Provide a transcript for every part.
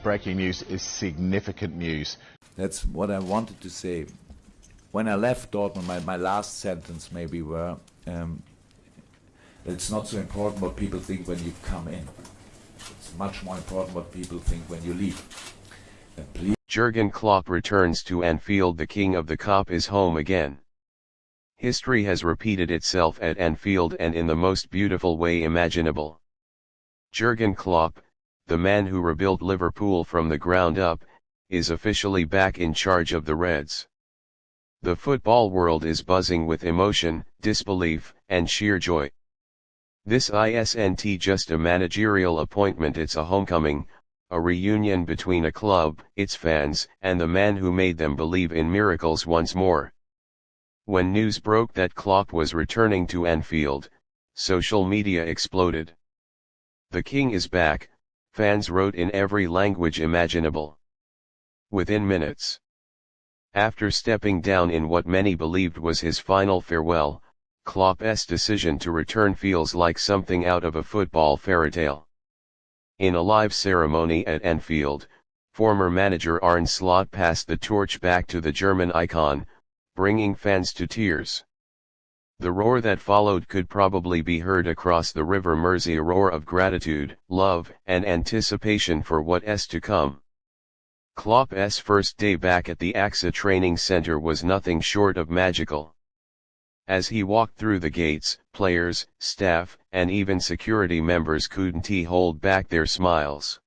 breaking news is significant news. That's what I wanted to say. When I left Dortmund, my last sentence maybe were, it's not so important what people think when you come in. It's much more important what people think when you leave. Jürgen Klopp returns to Anfield. The king of the Kop is home again. History has repeated itself at Anfield, and in the most beautiful way imaginable. Jürgen Klopp, the man who rebuilt Liverpool from the ground up, is officially back in charge of the Reds. The football world is buzzing with emotion, disbelief, and sheer joy. This isn't just a managerial appointment, it's a homecoming, a reunion between a club, its fans, and the man who made them believe in miracles once more. When news broke that Klopp was returning to Anfield, social media exploded. "The king is back," fans wrote in every language imaginable. Within minutes. After stepping down in what many believed was his final farewell, Klopp's decision to return feels like something out of a football fairytale. In a live ceremony at Anfield, former manager Arne Slot passed the torch back to the German icon, bringing fans to tears. The roar that followed could probably be heard across the River Mersey, a roar of gratitude, love, and anticipation for what's to come. Klopp's first day back at the AXA Training Centre was nothing short of magical. As he walked through the gates, players, staff, and even security members couldn't hold back their smiles.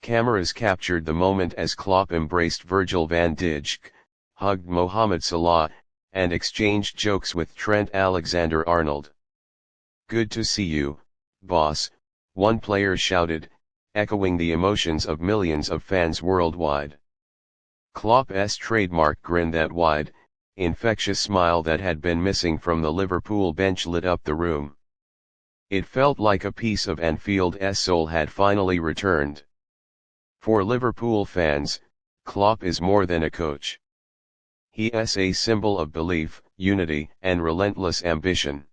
Cameras captured the moment as Klopp embraced Virgil van Dijk, hugged Mohamed Salah, and exchanged jokes with Trent Alexander-Arnold. "Good to see you, boss," one player shouted, echoing the emotions of millions of fans worldwide. Klopp's trademark grin, that wide, infectious smile that had been missing from the Liverpool bench, lit up the room. It felt like a piece of Anfield's soul had finally returned. For Liverpool fans, Klopp is more than a coach. He is a symbol of belief, unity, and relentless ambition.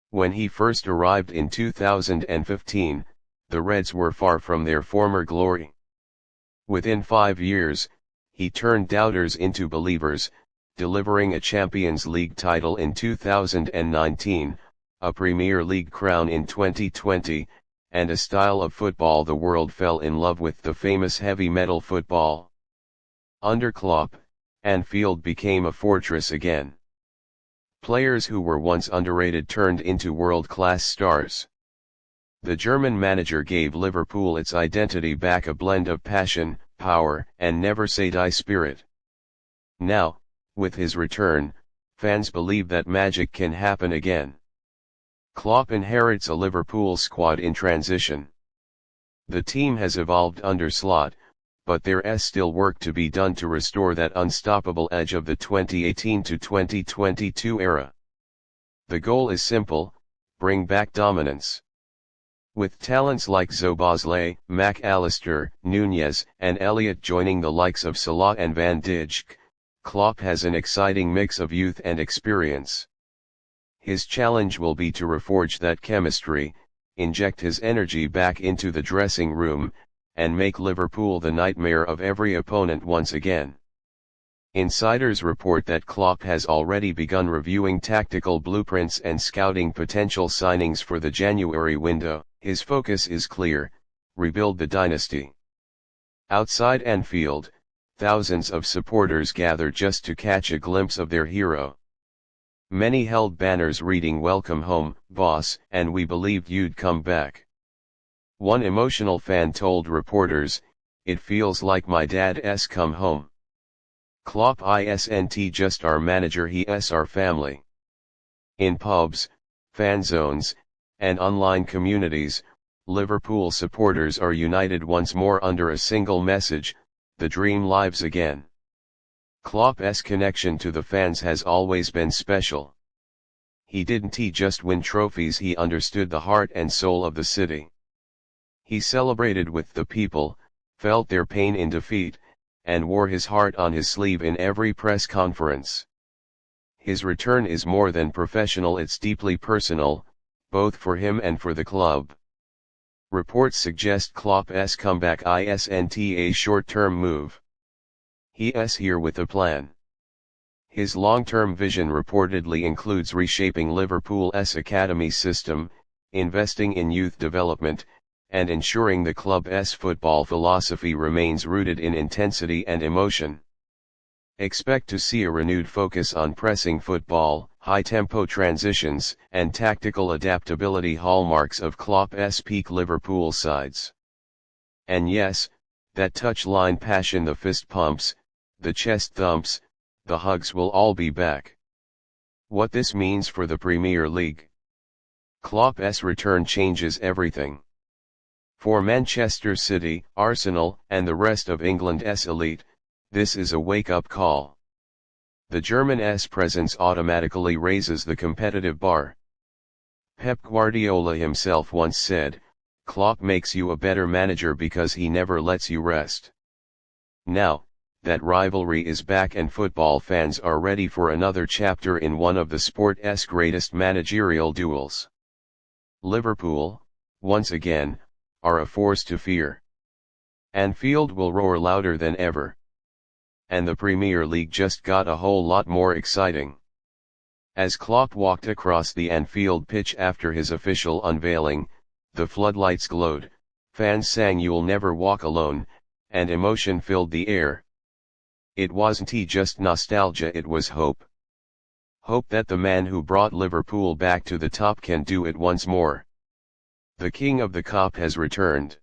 When he first arrived in 2015, the Reds were far from their former glory. Within 5 years, he turned doubters into believers, delivering a Champions League title in 2019, a Premier League crown in 2020, and a style of football the world fell in love with, the famous heavy metal football. Under Klopp, Anfield became a fortress again. Players who were once underrated turned into world-class stars. The German manager gave Liverpool its identity back, a blend of passion, power, and never-say-die spirit. Now, with his return, fans believe that magic can happen again. Klopp inherits a Liverpool squad in transition. The team has evolved under Slot, but there is still work to be done to restore that unstoppable edge of the 2018 to 2022 era. The goal is simple: bring back dominance. With talents like Szoboszlai, Mac Allister, Nunez, and Elliott joining the likes of Salah and Van Dijk, Klopp has an exciting mix of youth and experience. His challenge will be to reforge that chemistry, inject his energy back into the dressing room, and make Liverpool the nightmare of every opponent once again. Insiders report that Klopp has already begun reviewing tactical blueprints and scouting potential signings for the January window. His focus is clear: rebuild the dynasty. Outside Anfield, thousands of supporters gathered just to catch a glimpse of their hero. Many held banners reading "Welcome home, boss," and "We believed you'd come back." One emotional fan told reporters, "It feels like my dad's come home. Klopp isn't just our manager, he is our family." In pubs, fan zones, and online communities, Liverpool supporters are united once more under a single message: the dream lives again. Klopp's connection to the fans has always been special. He didn't just win trophies, he understood the heart and soul of the city. He celebrated with the people, felt their pain in defeat, and wore his heart on his sleeve in every press conference. His return is more than professional, it's deeply personal, both for him and for the club. Reports suggest Klopp's comeback isn't a short-term move. He's here with a plan. His long-term vision reportedly includes reshaping Liverpool's academy system, investing in youth development, and ensuring the club's football philosophy remains rooted in intensity and emotion. Expect to see a renewed focus on pressing football, high-tempo transitions, and tactical adaptability, hallmarks of Klopp's peak Liverpool sides. And yes, that touchline passion, the fist pumps, the chest thumps, the hugs will all be back. What this means for the Premier League? Klopp's return changes everything. For Manchester City, Arsenal, and the rest of England's elite, this is a wake-up call. The German's presence automatically raises the competitive bar. Pep Guardiola himself once said, "Klopp makes you a better manager because he never lets you rest." Now, that rivalry is back and football fans are ready for another chapter in one of the sport's greatest managerial duels. Liverpool, once again, are a force to fear. Anfield will roar louder than ever. And the Premier League just got a whole lot more exciting. As Klopp walked across the Anfield pitch after his official unveiling, the floodlights glowed, fans sang "You'll Never Walk Alone," and emotion filled the air. It wasn't just nostalgia, it was hope. Hope that the man who brought Liverpool back to the top can do it once more. The King of the Kop has returned.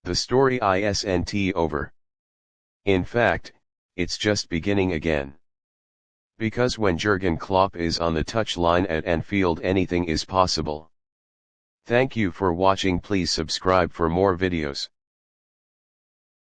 The story isn't over. In fact, it's just beginning again. Because when Jürgen Klopp is on the touchline at Anfield, anything is possible. Thank you for watching. Please subscribe for more videos.